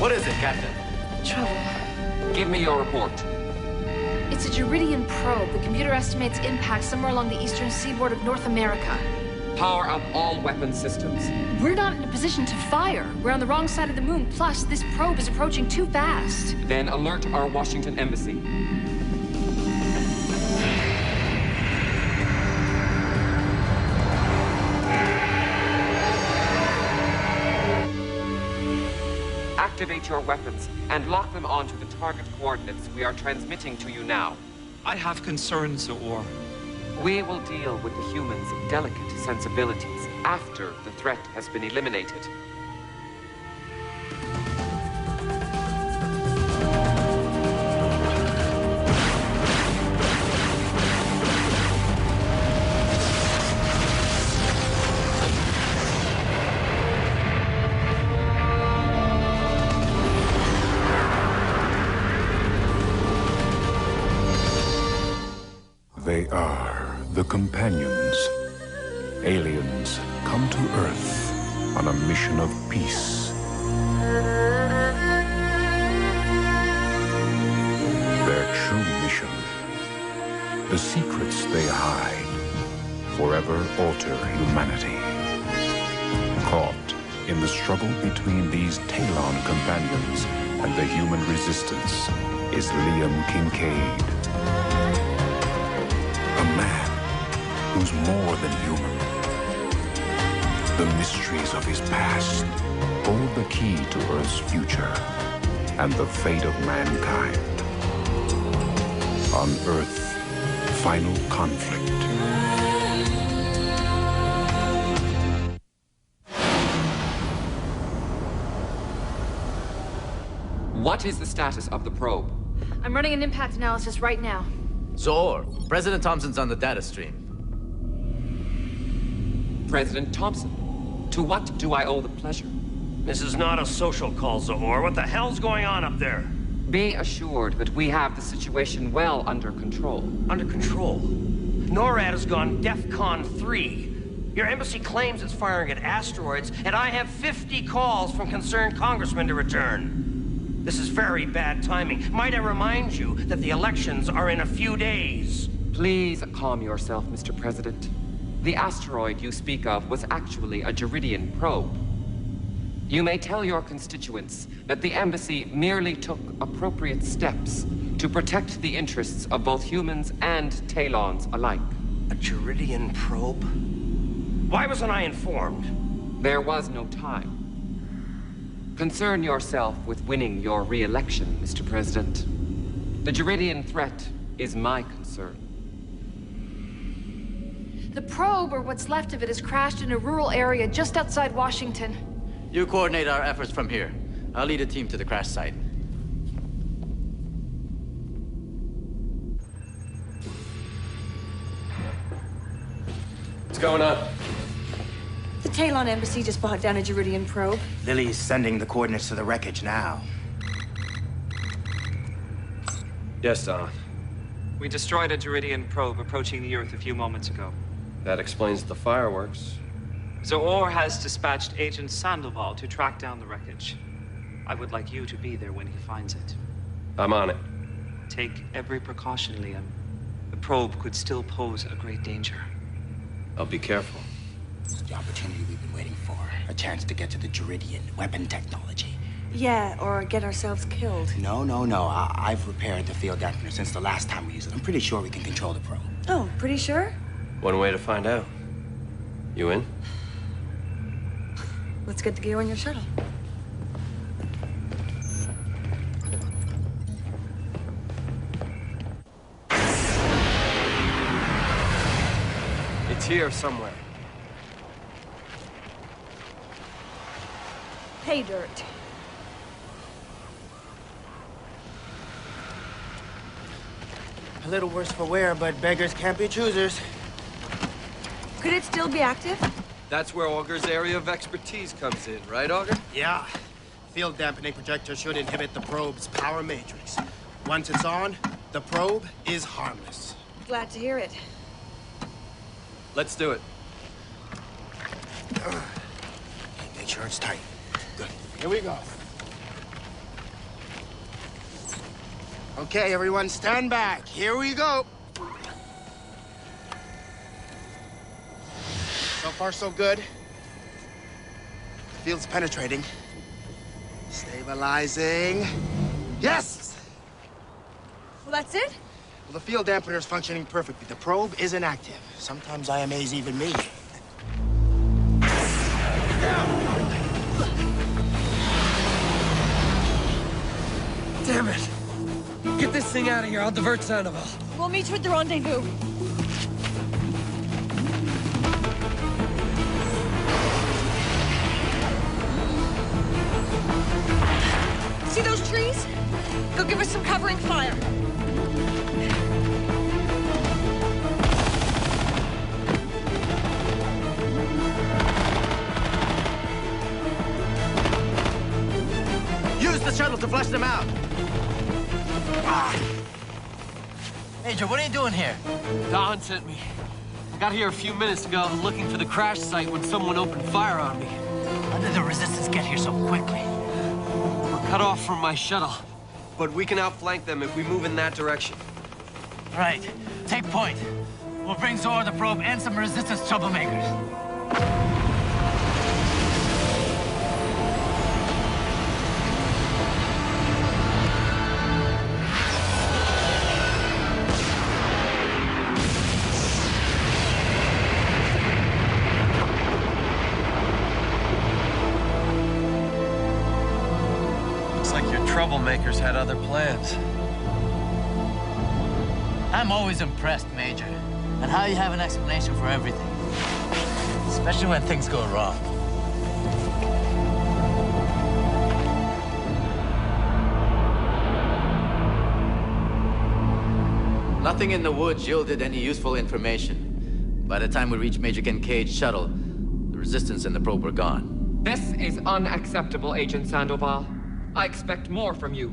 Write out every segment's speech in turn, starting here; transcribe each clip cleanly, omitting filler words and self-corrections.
What is it, Captain? Trouble. Give me your report. It's a Geridian probe. The computer estimates impact somewhere along the eastern seaboard of North America. Power up all weapon systems. We're not in a position to fire. We're on the wrong side of the moon. Plus, this probe is approaching too fast. Then alert our Washington embassy. Activate your weapons and lock them onto the target coordinates we are transmitting to you now. I have concerns, Zoor. We will deal with the humans' delicate sensibilities after the threat has been eliminated. They are the Companions. Aliens come to Earth on a mission of peace. Their true mission, the secrets they hide, forever alter humanity. Caught in the struggle between these Talon companions and the human resistance is Liam Kincaid. A man who's more than human. The mysteries of his past hold the key to Earth's future and the fate of mankind. On Earth, Final Conflict. What is the status of the probe? I'm running an impact analysis right now. Zoor, President Thompson's on the data stream. President Thompson, to what do I owe the pleasure? This is not a social call, Zoor. What the hell's going on up there? Be assured that we have the situation well under control. Under control? NORAD has gone DEFCON 3. Your embassy claims it's firing at asteroids, and I have 50 calls from concerned congressmen to return. This is very bad timing. Might I remind you that the elections are in a few days? Please calm yourself, Mr. President. The asteroid you speak of was actually a Geridian probe. You may tell your constituents that the embassy merely took appropriate steps to protect the interests of both humans and Talons alike. A Geridian probe? Why wasn't I informed? There was no time. Concern yourself with winning your re-election, Mr. President. The Geridian threat is my concern. The probe, or what's left of it, has crashed in a rural area just outside Washington. You coordinate our efforts from here. I'll lead a team to the crash site. What's going on? The Talon embassy just brought down a Geridian probe. Lily's sending the coordinates to the wreckage now. Yes, Don. We destroyed a Geridian probe approaching the Earth a few moments ago. That explains the fireworks. Zoor has dispatched Agent Sandoval to track down the wreckage. I would like you to be there when he finds it. I'm on it. Take every precaution, Liam. The probe could still pose a great danger. I'll be careful. The opportunity we've been waiting for. A chance to get to the Geridian weapon technology. Yeah, or get ourselves killed. No. I've repaired the field dampener since the last time we used it. I'm pretty sure we can control the probe. Oh, pretty sure? One way to find out. You in? Let's get the gear on your shuttle. It's here somewhere. Pay dirt. A little worse for wear, but beggars can't be choosers. Could it still be active? That's where Augur's area of expertise comes in, right, Augur? Yeah. Field dampening projector should inhibit the probe's power matrix. Once it's on, the probe is harmless. Glad to hear it. Let's do it. Make sure it's tight. Good. Here we go. Okay, everyone, stand back. Here we go. So far, so good. The field's penetrating. Stabilizing. Yes! Well, that's it? Well, the field dampener is functioning perfectly. The probe is inactive. Sometimes I amaze even me. Damn it! Get this thing out of here. I'll divert Sandoval. We'll meet you at the rendezvous. See those trees? Go give us some covering fire. Use the shuttle to flush them out. Major, what are you doing here? Don sent me. I got here a few minutes ago looking for the crash site when someone opened fire on me. How did the Resistance get here so quickly? We're cut off from my shuttle. But we can outflank them if we move in that direction. Right. Take point. We'll bring Zora the probe and some Resistance troublemakers. Troublemakers had other plans. I'm always impressed, Major, and how you have an explanation for everything. Especially when things go wrong. Nothing in the woods yielded any useful information. By the time we reached Major Kincaid's shuttle, the Resistance and the probe were gone. This is unacceptable, Agent Sandoval. I expect more from you.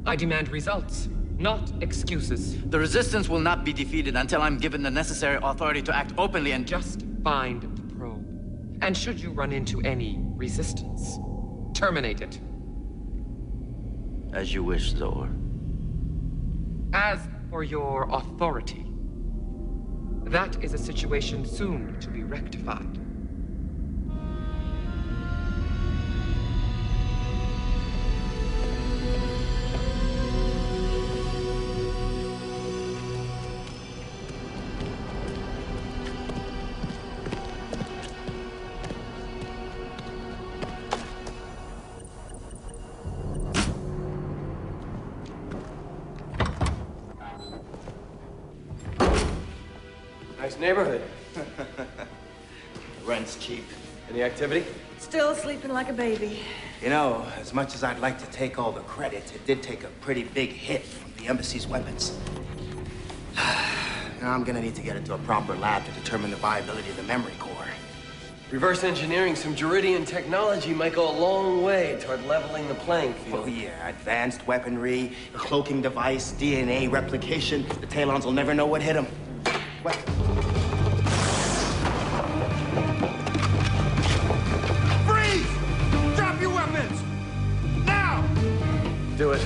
I demand results, not excuses. The Resistance will not be defeated until I'm given the necessary authority to act openly and Just find the probe. And should you run into any resistance, terminate it. As you wish, Zor. As for your authority, that is a situation soon to be rectified. Nice neighborhood. Rent's cheap. Any activity? Still sleeping like a baby. You know, as much as I'd like to take all the credit, it did take a pretty big hit from the Embassy's weapons. Now I'm gonna need to get into a proper lab to determine the viability of the memory core. Reverse engineering some Juridian technology might go a long way toward leveling the playing field. Oh yeah, advanced weaponry, a cloaking device, DNA replication. The Talons will never know what hit them. What? Freeze! Drop your weapons! Now! Do it.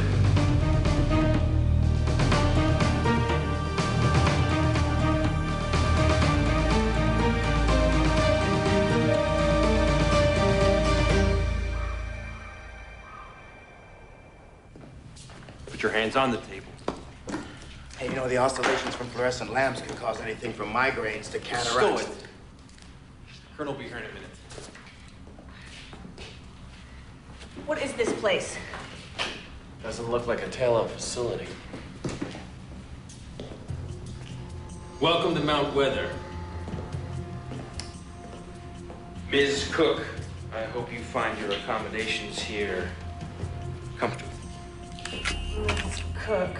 Put your hands on the table. Hey, you know, the oscillations from fluorescent lamps can cause anything from migraines to cataracts. Stow it. Colonel will be here in a minute. What is this place? Doesn't look like a Talon facility. Welcome to Mount Weather. Ms. Cook, I hope you find your accommodations here comfortable. Ms. Cook.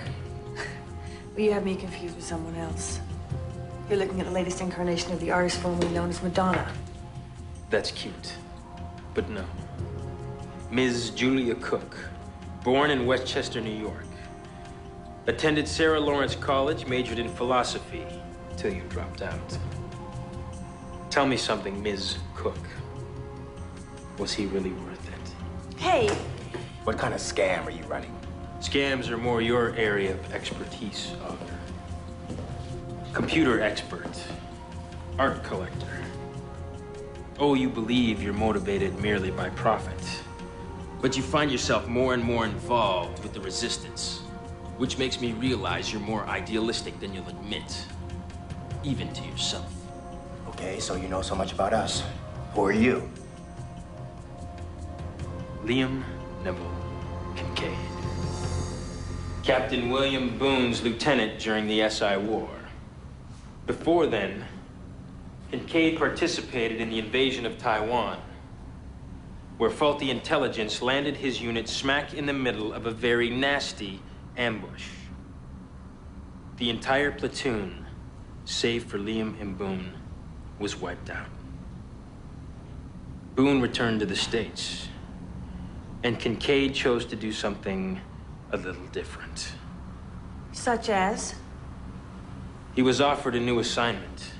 Well, you have me confused with someone else. You're looking at the latest incarnation of the artist formerly known as Madonna. That's cute, but no. Ms. Julia Cook, born in Westchester, New York. Attended Sarah Lawrence College, majored in philosophy, till you dropped out. Tell me something, Ms. Cook. Was he really worth it? Hey! What kind of scam are you running? Scams are more your area of expertise, Augur. Computer expert. Art collector. Oh, you believe you're motivated merely by profit. But you find yourself more and more involved with the Resistance, which makes me realize you're more idealistic than you'll admit, even to yourself. Okay, so you know so much about us. Who are you? Liam Neville Kincaid. Captain William Boone's lieutenant during the SI War. Before then, Kincaid participated in the invasion of Taiwan, where faulty intelligence landed his unit smack in the middle of a very nasty ambush. The entire platoon, save for Liam and Boone, was wiped out. Boone returned to the States, and Kincaid chose to do something a little different. Such as? He was offered a new assignment.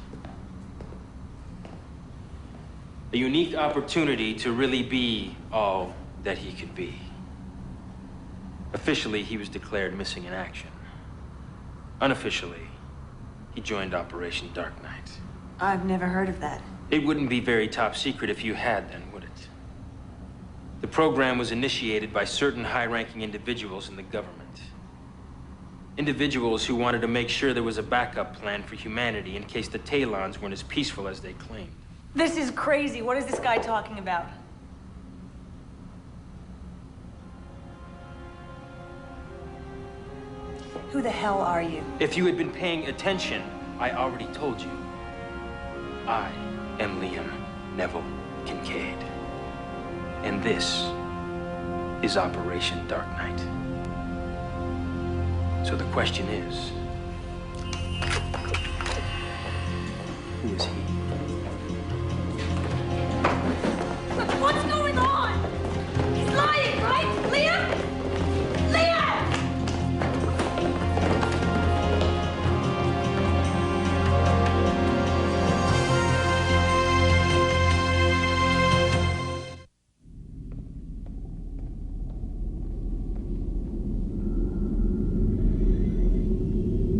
A unique opportunity to really be all that he could be. Officially, he was declared missing in action. Unofficially, he joined Operation Dark Knight. I've never heard of that. It wouldn't be very top secret if you had, then, would it? The program was initiated by certain high-ranking individuals in the government. Individuals who wanted to make sure there was a backup plan for humanity in case the Talons weren't as peaceful as they claimed. This is crazy. What is this guy talking about? Who the hell are you? If you had been paying attention, I already told you. I am Liam Neville Kincaid. And this is Operation Dark Knight. So the question is, who is he? What's going on? He's lying, right? Liam? Liam!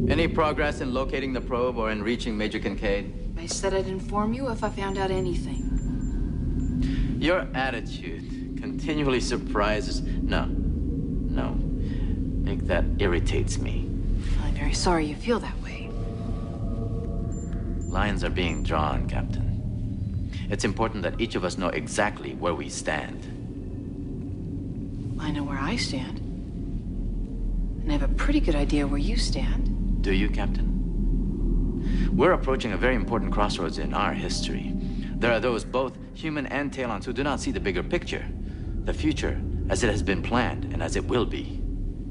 Any progress in locating the probe or in reaching Major Kincaid? I said I'd inform you if I found out anything. Your attitude continually surprises... No. Nick, that irritates me. I'm very sorry you feel that way. Lines are being drawn, Captain. It's important that each of us know exactly where we stand. I know where I stand. And I have a pretty good idea where you stand. Do you, Captain? We're approaching a very important crossroads in our history. There are those, both human and Talons, who do not see the bigger picture. The future, as it has been planned and as it will be.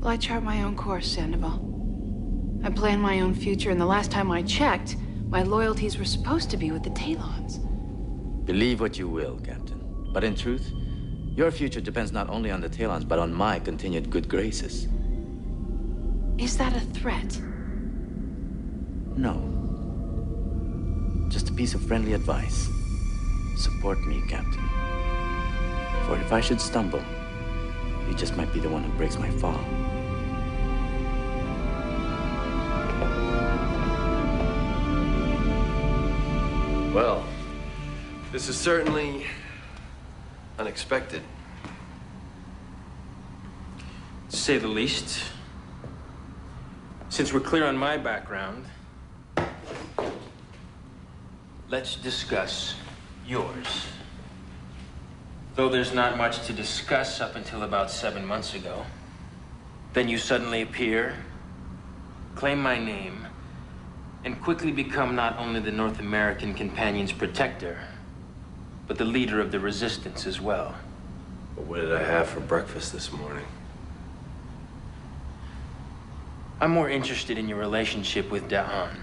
Well, I chart my own course, Sandoval. I plan my own future, and the last time I checked, my loyalties were supposed to be with the Talons. Believe what you will, Captain. But in truth, your future depends not only on the Talons, but on my continued good graces. Is that a threat? No. Just a piece of friendly advice. Support me, Captain. For if I should stumble, you just might be the one who breaks my fall. Well, this is certainly unexpected. To say the least. Since we're clear on my background, let's discuss yours. Though there's not much to discuss up until about 7 months ago. Then you suddenly appear, claim my name, and quickly become not only the North American Companion's protector, but the leader of the Resistance as well. But what did I have for breakfast this morning? I'm more interested in your relationship with Da'an.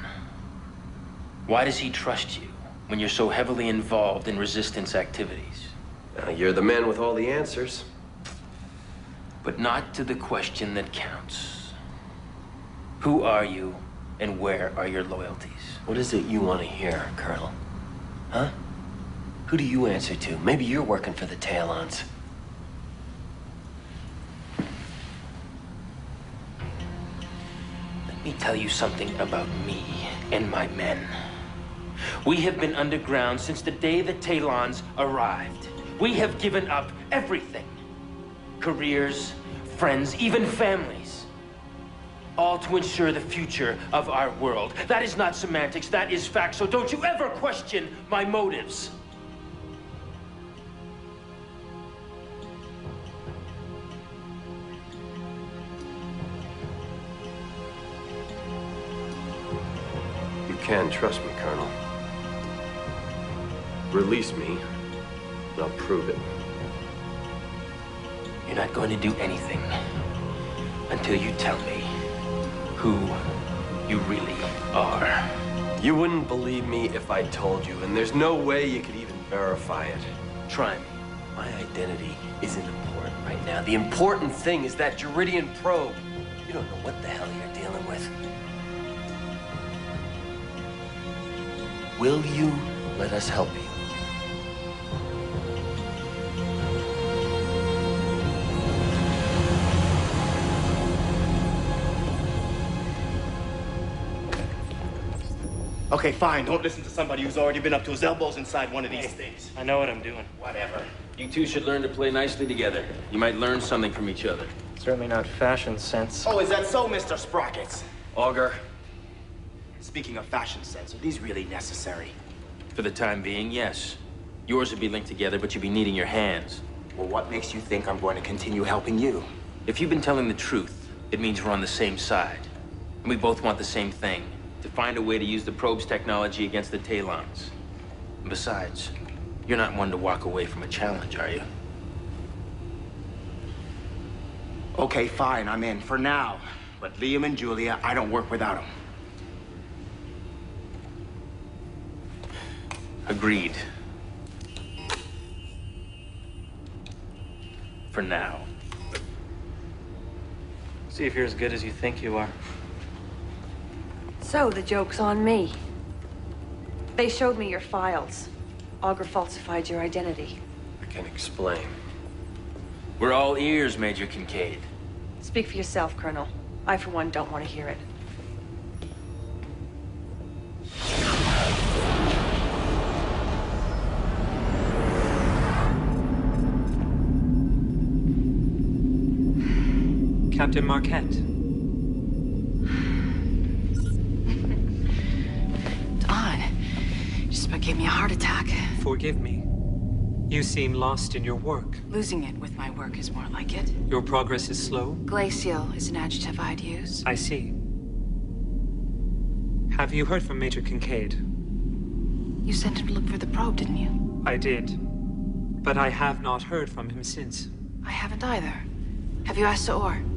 Why does he trust you when you're so heavily involved in Resistance activities? You're the man with all the answers. But not to the question that counts. Who are you, and where are your loyalties? What is it you want to hear, Colonel? Huh? Who do you answer to? Maybe you're working for the Talons. me tell you something about me and my men. We have been underground since the day the Talons arrived. We have given up everything. Careers, friends, even families. All to ensure the future of our world. That is not semantics, that is fact, so don't you ever question my motives. You can trust me, Colonel. Release me, and I'll prove it. You're not going to do anything until you tell me who you really are. You wouldn't believe me if I told you, and there's no way you could even verify it. Try me. My identity isn't important right now. The important thing is that Juridian probe. You don't know what the hell you're dealing with. Will you let us help you? Okay, fine. Don't listen to somebody who's already been up to his elbows inside one of these things. I know what I'm doing. Whatever. You two should learn to play nicely together. You might learn something from each other. Certainly not fashion sense. Oh, is that so, Mr. Sprockets? Augur. Speaking of fashion sense, are these really necessary? For the time being, yes. Yours would be linked together, but you'd be needing your hands. Well, what makes you think I'm going to continue helping you? If you've been telling the truth, it means we're on the same side. And we both want the same thing. To find a way to use the probe's technology against the Talons. And besides, you're not one to walk away from a challenge, are you? Okay, fine, I'm in for now. But Liam and Julia, I don't work without them. Agreed. For now. See if you're as good as you think you are. So the joke's on me. They showed me your files. Augur falsified your identity. I can explain. We're all ears, Major Kincaid. Speak for yourself, Colonel. I, for one, don't want to hear it. Captain Marquette. Don, just about gave me a heart attack. Forgive me. You seem lost in your work. Losing it with my work is more like it. Your progress is slow? Glacial is an adjective I'd use. I see. Have you heard from Major Kincaid? You sent him to look for the probe, didn't you? I did. But I have not heard from him since. I haven't either. Have you asked Zoor?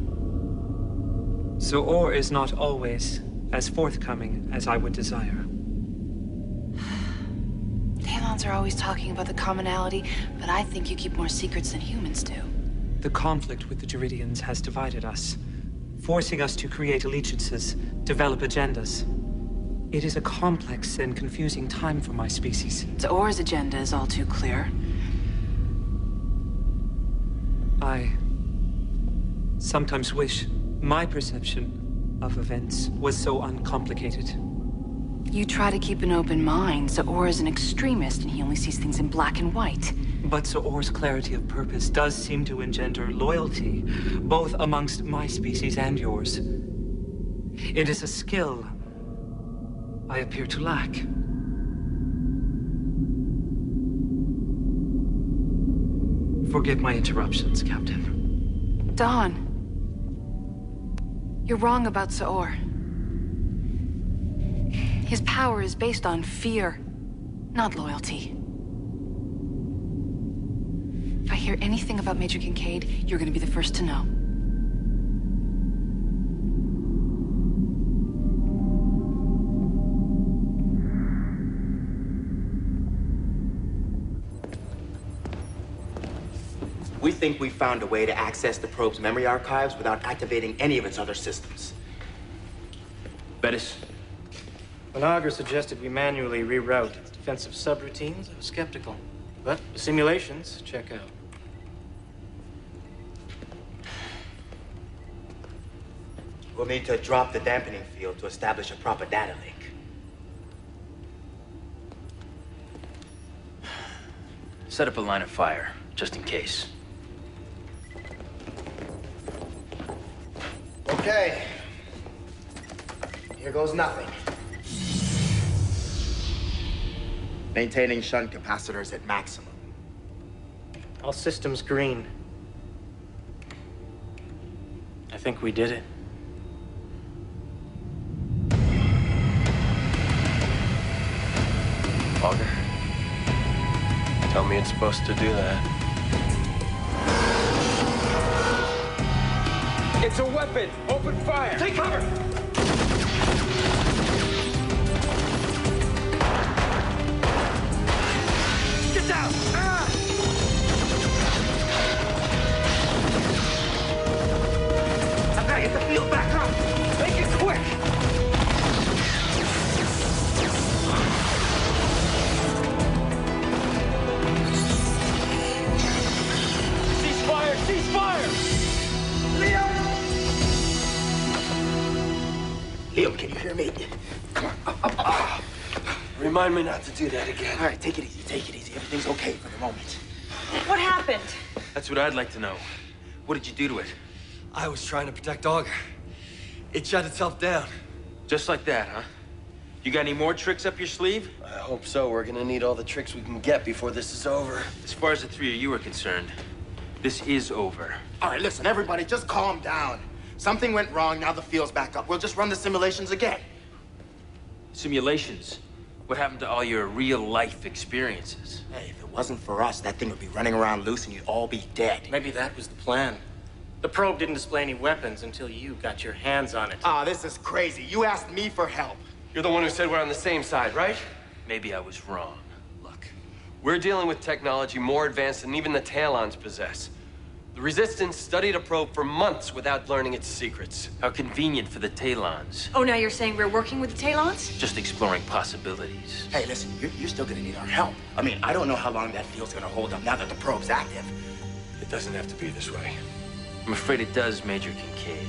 Zoor is not always as forthcoming as I would desire. Talons are always talking about the commonality, but I think you keep more secrets than humans do. The conflict with the Juridians has divided us, forcing us to create allegiances, develop agendas. It is a complex and confusing time for my species. Zoor's agenda is all too clear. I sometimes wish my perception of events was so uncomplicated. You try to keep an open mind. Zoor is an extremist and he only sees things in black and white. But Zoor's clarity of purpose does seem to engender loyalty, both amongst my species and yours. It is a skill I appear to lack. Forgive my interruptions, Captain. Don, you're wrong about Zoor. His power is based on fear, not loyalty. If I hear anything about Major Kincaid, you're gonna be the first to know. We think we found a way to access the probe's memory archives without activating any of its other systems. Bettis? When Augur suggested we manually reroute its defensive subroutines, I was skeptical. But the simulations check out. We'll need to drop the dampening field to establish a proper data link. Set up a line of fire, just in case. Okay. Here goes nothing. Maintaining shunt capacitors at maximum. All systems green. I think we did it. Auger, tell me it's supposed to do that. It's a weapon! Open fire! Take cover! Get down! Ah! I've got to get the field back up! Make it quick! Ceasefire! Ceasefire! Liam! Liam, can you hear me? Come on, Remind me not to do that again. All right, take it easy, take it easy. Everything's okay for the moment. What happened? That's what I'd like to know. What did you do to it? I was trying to protect Auger. It shut itself down. Just like that, huh? You got any more tricks up your sleeve? I hope so. We're gonna need all the tricks we can get before this is over. As far as the three of you are concerned, this is over. All right, listen, everybody, just calm down. Something went wrong, now the field's back up. We'll just run the simulations again. Simulations? What happened to all your real-life experiences? Hey, if it wasn't for us, that thing would be running around loose and you'd all be dead. Maybe that was the plan. The probe didn't display any weapons until you got your hands on it. Ah, this is crazy. You asked me for help. You're the one who said we're on the same side, right? Maybe I was wrong. Look, we're dealing with technology more advanced than even the Talons possess. The Resistance studied a probe for months without learning its secrets. How convenient for the Talons. Oh, now you're saying we're working with the Talons? Just exploring possibilities. Hey, listen, you're still gonna need our help. I mean, I don't know how long that field's gonna hold up now that the probe's active. It doesn't have to be this way. I'm afraid it does, Major Kincaid.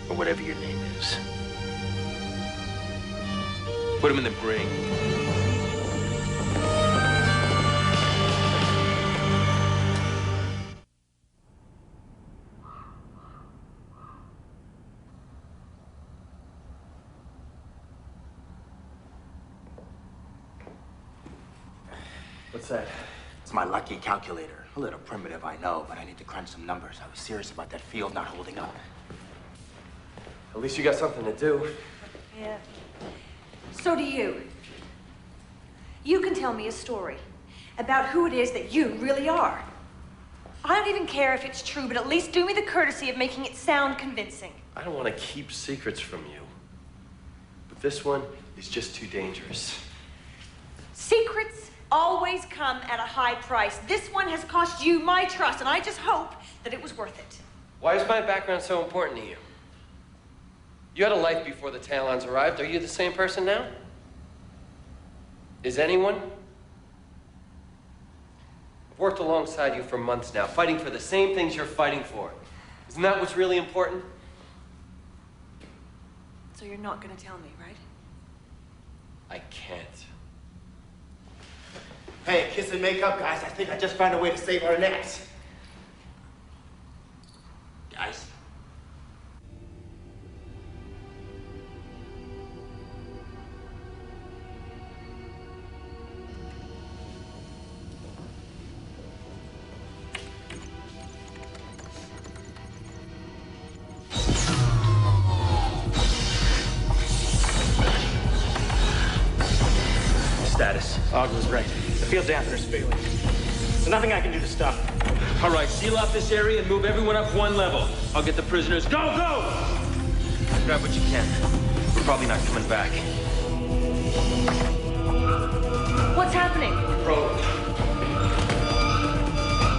Or whatever your name is. Put him in the brig. What's that? It's my lucky calculator. A little primitive, I know, but I need to crunch some numbers. I was serious about that field not holding up. At least you got something to do. Yeah. So do you. You can tell me a story about who it is that you really are. I don't even care if it's true, but at least do me the courtesy of making it sound convincing. I don't want to keep secrets from you. But this one is just too dangerous. Secrets always come at a high price. This one has cost you my trust, and I just hope that it was worth it. Why is my background so important to you? You had a life before the Talons arrived. Are you the same person now? Is anyone? I've worked alongside you for months now, fighting for the same things you're fighting for. Isn't that what's really important? So you're not going to tell me, right? I can't. Hey, kiss and make up, guys. I think I just found a way to save our necks. Guys. Status. Auger was right. The field dampener's failing. There's nothing I can do to stop it. All right, seal off this area and move everyone up one level. I'll get the prisoners. Go, go! Grab what you can. We're probably not coming back. What's happening? Probe.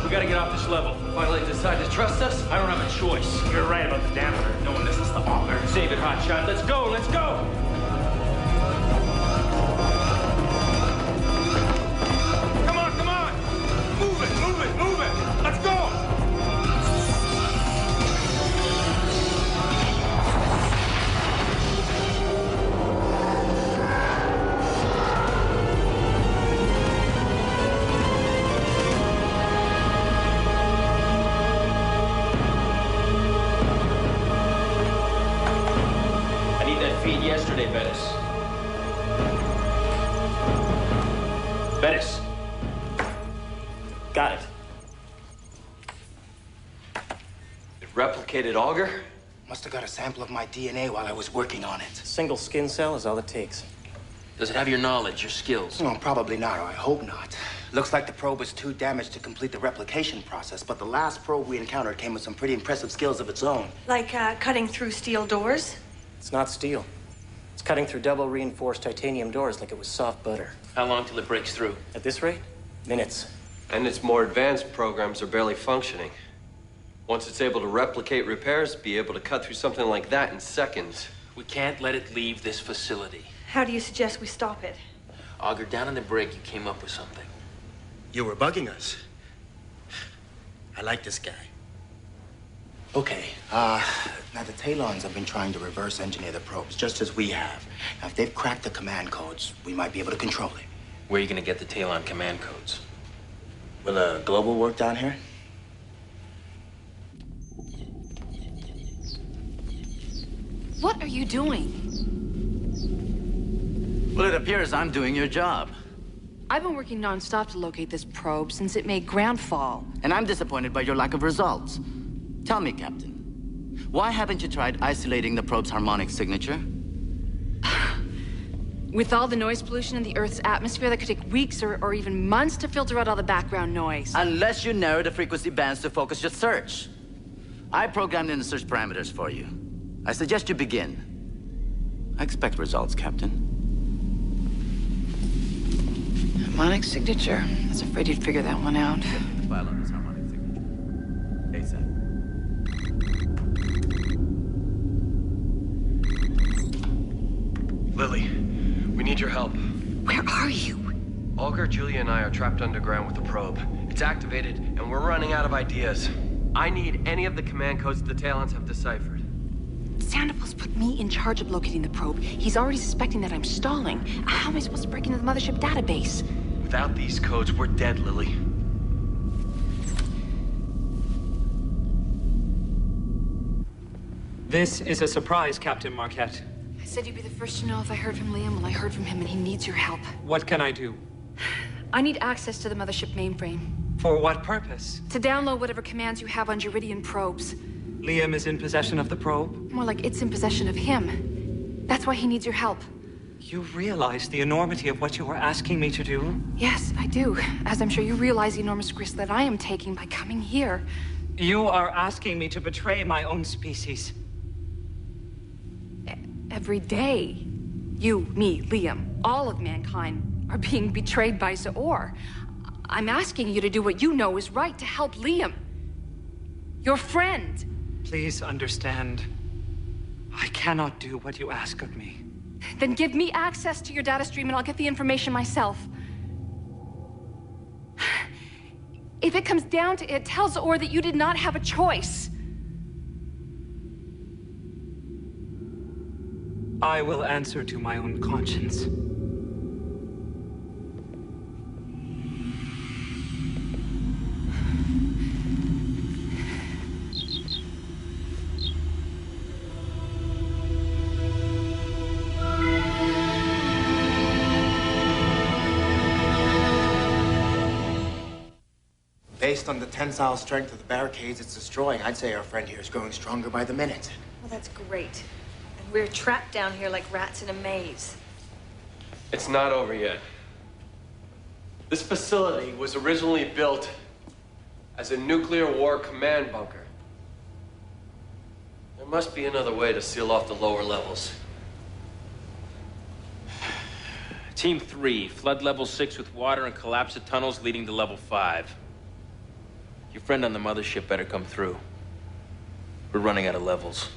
We gotta get off this level. Finally decide to trust us? I don't have a choice. You're right about the dampener. No one listens to Auger. Save it, hotshot. Let's go, let's go! Move it! Let's go! yesterday, Bettis. Bettis. Got it. It replicated Augur? Must have got a sample of my DNA while I was working on it. Single skin cell is all it takes. Does it have your knowledge, your skills? No, probably not, or I hope not. Looks like the probe was too damaged to complete the replication process, but the last probe we encountered came with some pretty impressive skills of its own. Like cutting through steel doors? It's not steel. It's cutting through double reinforced titanium doors like it was soft butter. How long till it breaks through? At this rate, minutes. And its more advanced programs are barely functioning. Once it's able to replicate repairs, be able to cut through something like that in seconds. We can't let it leave this facility. How do you suggest we stop it? Augur, down in the brig, you came up with something. You were bugging us. I like this guy. Okay, now the Talons have been trying to reverse engineer the probes, just as we have. Now, if they've cracked the command codes, we might be able to control it. Where are you gonna get the Talon command codes? Will Global work down here? What are you doing? Well, it appears I'm doing your job. I've been working non-stop to locate this probe since it made ground fall. And I'm disappointed by your lack of results. Tell me, Captain, why haven't you tried isolating the probe's harmonic signature? With all the noise pollution in the Earth's atmosphere, that could take weeks or even months to filter out all the background noise. Unless you narrow the frequency bands to focus your search. I programmed in the search parameters for you. I suggest you begin. I expect results, Captain. Harmonic signature. I was afraid you'd figure that one out. File on this harmonic signature. ASAP. Lily, we need your help. Where are you? Augur, Julia, and I are trapped underground with the probe. It's activated, and we're running out of ideas. I need any of the command codes the Talons have deciphered. Sandoval's put me in charge of locating the probe. He's already suspecting that I'm stalling. How am I supposed to break into the mothership database? Without these codes, we're dead, Lily. This is a surprise, Captain Marquette. I said you'd be the first to know if I heard from Liam. Well, I heard from him, and he needs your help. What can I do? I need access to the mothership mainframe. For what purpose? To download whatever commands you have on Juridian probes. Liam is in possession of the probe? More like it's in possession of him. That's why he needs your help. You realize the enormity of what you are asking me to do? Yes, I do. As I'm sure you realize the enormous risk that I am taking by coming here. You are asking me to betray my own species. Every day, you, me, Liam, all of mankind are being betrayed by Zaor. I'm asking you to do what you know is right to help Liam. Your friend. Please understand, I cannot do what you ask of me. Then give me access to your data stream and I'll get the information myself. If it comes down to it, tell Zaor that you did not have a choice. I will answer to my own conscience. Based on the tensile strength of the barricades it's destroying, I'd say our friend here is growing stronger by the minute. Well, that's great. And we're trapped down here like rats in a maze. It's not over yet. This facility was originally built as a nuclear war command bunker. There must be another way to seal off the lower levels. Team 3, flood level 6 with water and collapse the tunnels leading to level 5. Your friend on the mothership better come through. We're running out of levels.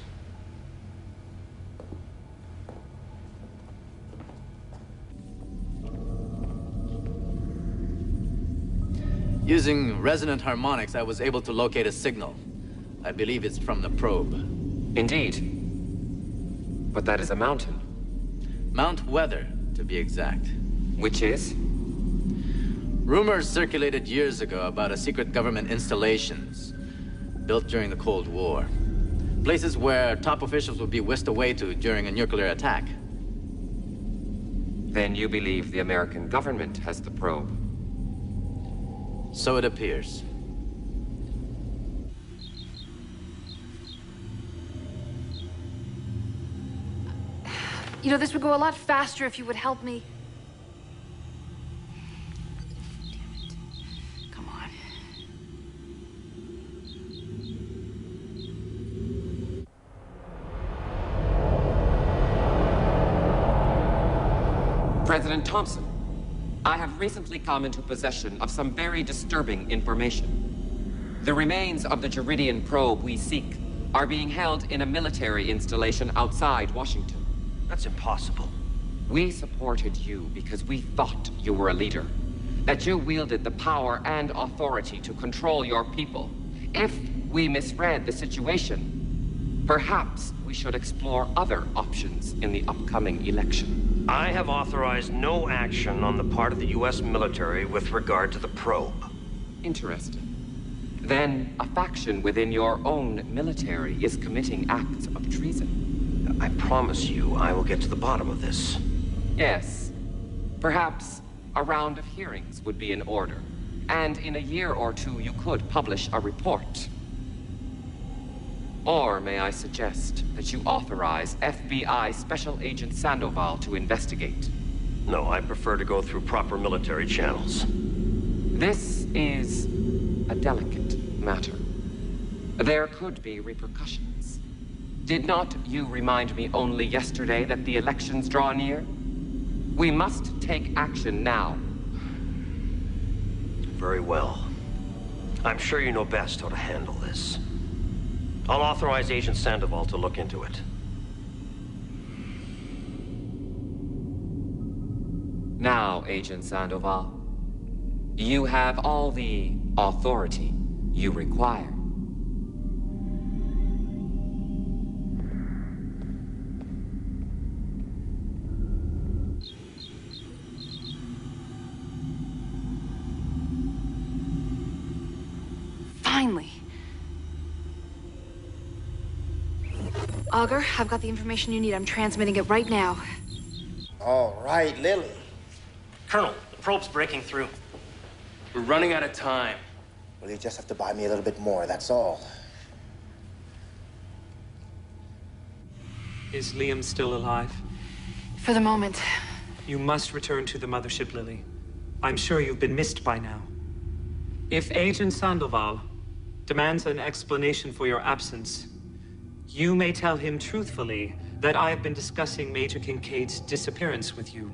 Using resonant harmonics, I was able to locate a signal. I believe it's from the probe. Indeed. But that is a mountain. Mount Weather, to be exact. Which is? Rumors circulated years ago about a secret government installations built during the Cold War. Places where top officials would be whisked away to during a nuclear attack. Then you believe the American government has the probe? So it appears. You know, this would go a lot faster if you would help me. Damn it. Come on. President Thompson, I have recently come into possession of some very disturbing information. The remains of the Geridian probe we seek are being held in a military installation outside Washington. That's impossible. We supported you because we thought you were a leader, that you wielded the power and authority to control your people. If we misread the situation, perhaps we should explore other options in the upcoming election. I have authorized no action on the part of the U.S. military with regard to the probe. Interesting. Then a faction within your own military is committing acts of treason. I promise you I will get to the bottom of this. Yes. Perhaps a round of hearings would be in order. And in a year or two, you could publish a report. Or may I suggest that you authorize FBI Special Agent Sandoval to investigate? No, I prefer to go through proper military channels. This is a delicate matter. There could be repercussions. Did not you remind me only yesterday that the elections draw near? We must take action now. Very well. I'm sure you know best how to handle this. I'll authorize Agent Sandoval to look into it. Now, Agent Sandoval, you have all the authority you require. Finally. Augur, I've got the information you need. I'm transmitting it right now. All right, Lily. Colonel, the probe's breaking through. We're running out of time. Well, you just have to buy me a little bit more, that's all. Is Liam still alive? For the moment. You must return to the mothership, Lily. I'm sure you've been missed by now. If Agent Sandoval demands an explanation for your absence, you may tell him truthfully that I have been discussing Major Kincaid's disappearance with you.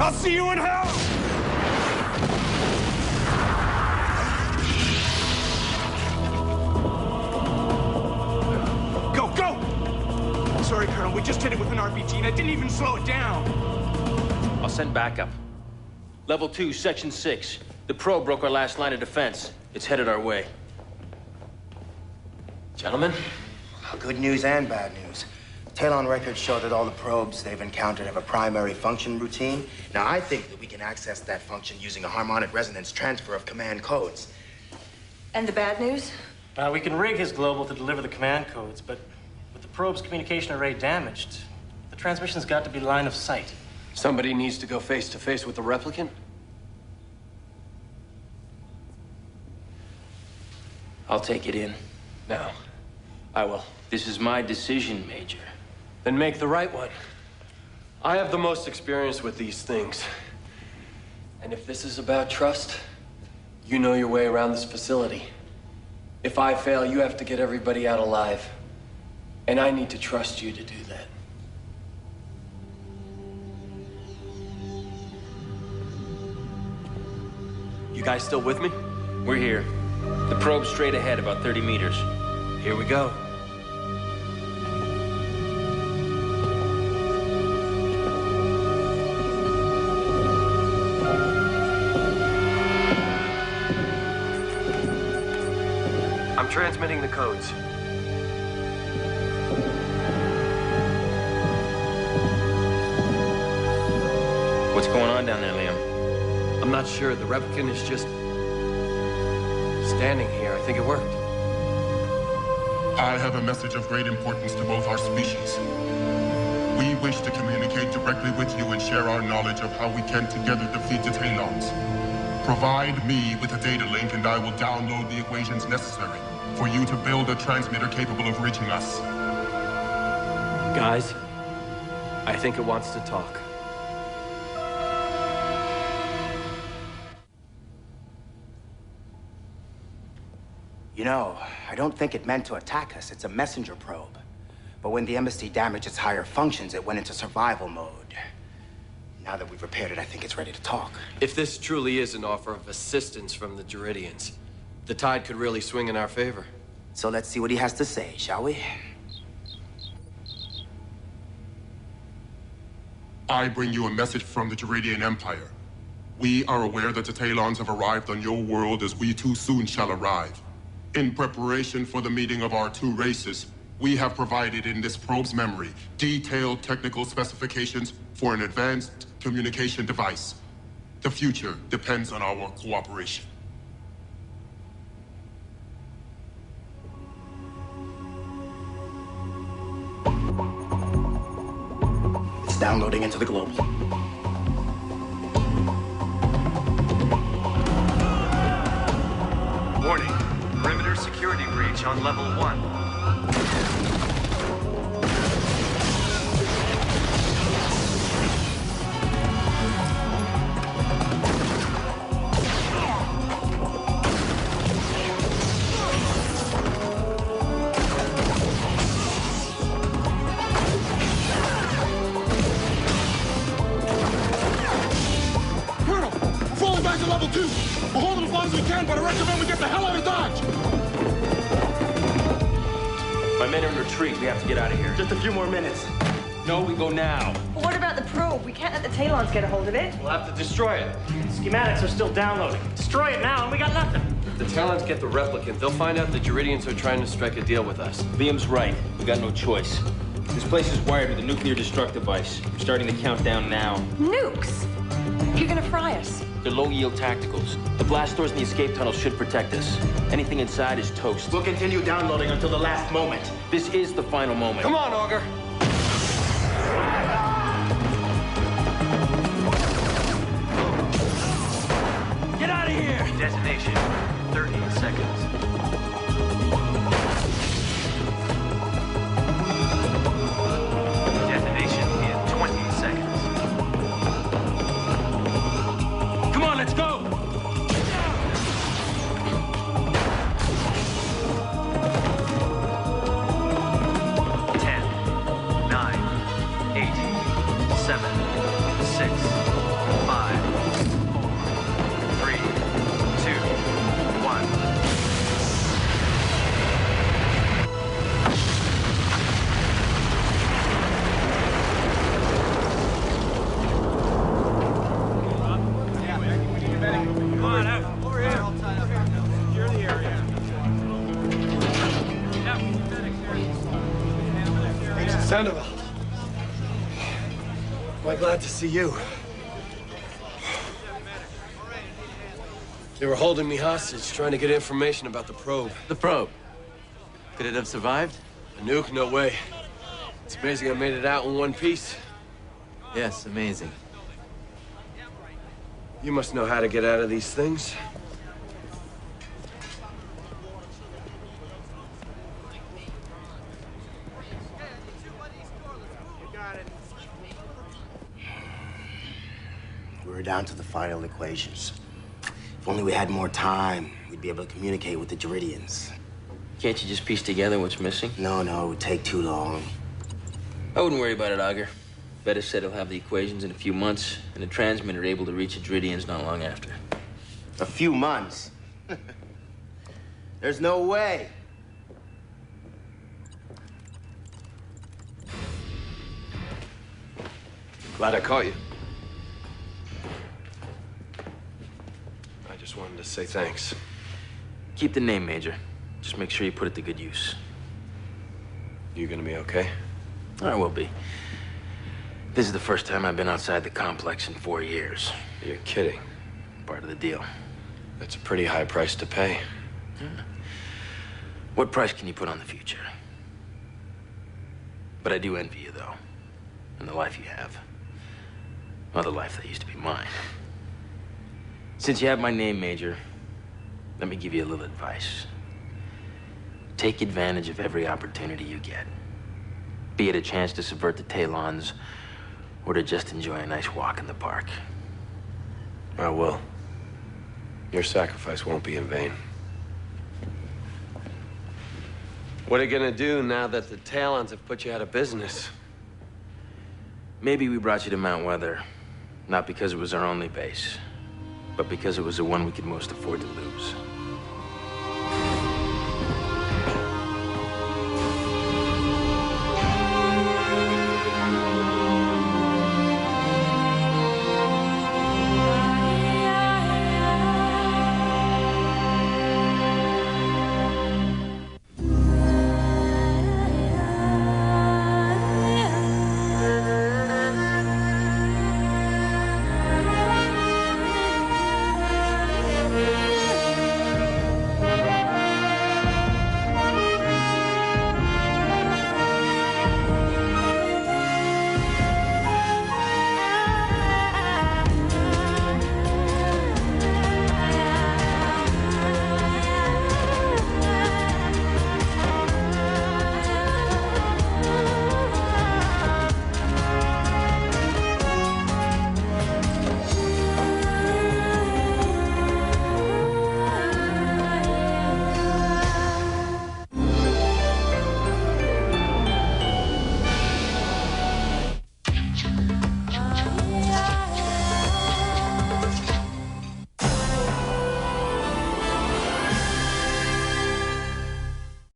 I'll see you in hell! Go, go! Sorry, Colonel, we just hit it with an RPG and I didn't even slow it down. I'll send backup. Level 2, Section 6. The probe broke our last line of defense. It's headed our way. Gentlemen? Good news and bad news. Talon records show that all the probes they've encountered have a primary function routine. Now, I think that we can access that function using a harmonic resonance transfer of command codes. And the bad news? We can rig his global to deliver the command codes, but with the probe's communication array damaged, the transmission's got to be line of sight. Somebody needs to go face to face with the replicant? I'll take it in. No. I will. This is my decision, Major. Then make the right one. I have the most experience with these things. And if this is about trust, you know your way around this facility. If I fail, you have to get everybody out alive. And I need to trust you to do that. You guys still with me? We're here. The probe's straight ahead, about 30 meters. Here we go. Transmitting the codes. What's going on down there, Liam? I'm not sure. The replicant is just standing here. I think it worked. I have a message of great importance to both our species. We wish to communicate directly with you and share our knowledge of how we can together defeat the Talons. Provide me with a data link and I will download the equations necessary for you to build a transmitter capable of reaching us. Guys, I think it wants to talk. You know, I don't think it meant to attack us. It's a messenger probe. But when the embassy damaged its higher functions, it went into survival mode. Now that we've repaired it, I think it's ready to talk. If this truly is an offer of assistance from the Duridians, the tide could really swing in our favor. So let's see what he has to say, shall we? I bring you a message from the Duridian Empire. We are aware that the Talons have arrived on your world as we too soon shall arrive. In preparation for the meeting of our two races, we have provided in this probe's memory detailed technical specifications for an advanced communication device. The future depends on our cooperation. It's downloading into the global. Warning. Perimeter security breach on level 1. Colonel, we're falling back to level 2. We're holding as long as we can, but I recommend we get the hell out of Dodge. My men are in retreat. We have to get out of here. Just a few more minutes. No, we go now. But what about the probe? We can't let the Talons get a hold of it. We'll have to destroy it. Schematics are still downloading. Destroy it now and we got nothing. If the Talons get the replicant, they'll find out the Duridians are trying to strike a deal with us. Liam's right. We got no choice. This place is wired with a nuclear destruct device. I'm starting the countdown now. Nukes? You're gonna fry us. They're low-yield tacticals. The blast doors in the escape tunnel should protect us. Anything inside is toast. We'll continue downloading until the last moment. This is the final moment. Come on, Augur. Get out of here! Detonation. 30 seconds. Detonation in 20 seconds. Come on, let's go! Sandoval. Am I glad to see you? They were holding me hostage, trying to get information about the probe. The probe? Could it have survived? A nuke? No way. It's amazing I made it out in one piece. Yes, amazing. You must know how to get out of these things. We're down to the final equations. If only we had more time, we'd be able to communicate with the Duridians. Can't you just piece together what's missing? No, it would take too long. I wouldn't worry about it, Augur. Bettis said he'll have the equations in a few months, and the transmitter able to reach the Duridians not long after. A few months? There's no way. Glad I caught you. I just wanted to say thanks. Keep the name, Major. Just make sure you put it to good use. You gonna be okay? I will be. This is the first time I've been outside the complex in 4 years. You're kidding. Part of the deal. That's a pretty high price to pay. Yeah. What price can you put on the future? But I do envy you, though, and the life you have. Well, the life that used to be mine. Since you have my name, Major, let me give you a little advice. Take advantage of every opportunity you get. Be it a chance to subvert the Talons, or to just enjoy a nice walk in the park. I will. Your sacrifice won't be in vain. What are you gonna do now that the Talons have put you out of business? Maybe we brought you to Mount Weather, not because it was our only base, but because it was the one we could most afford to lose.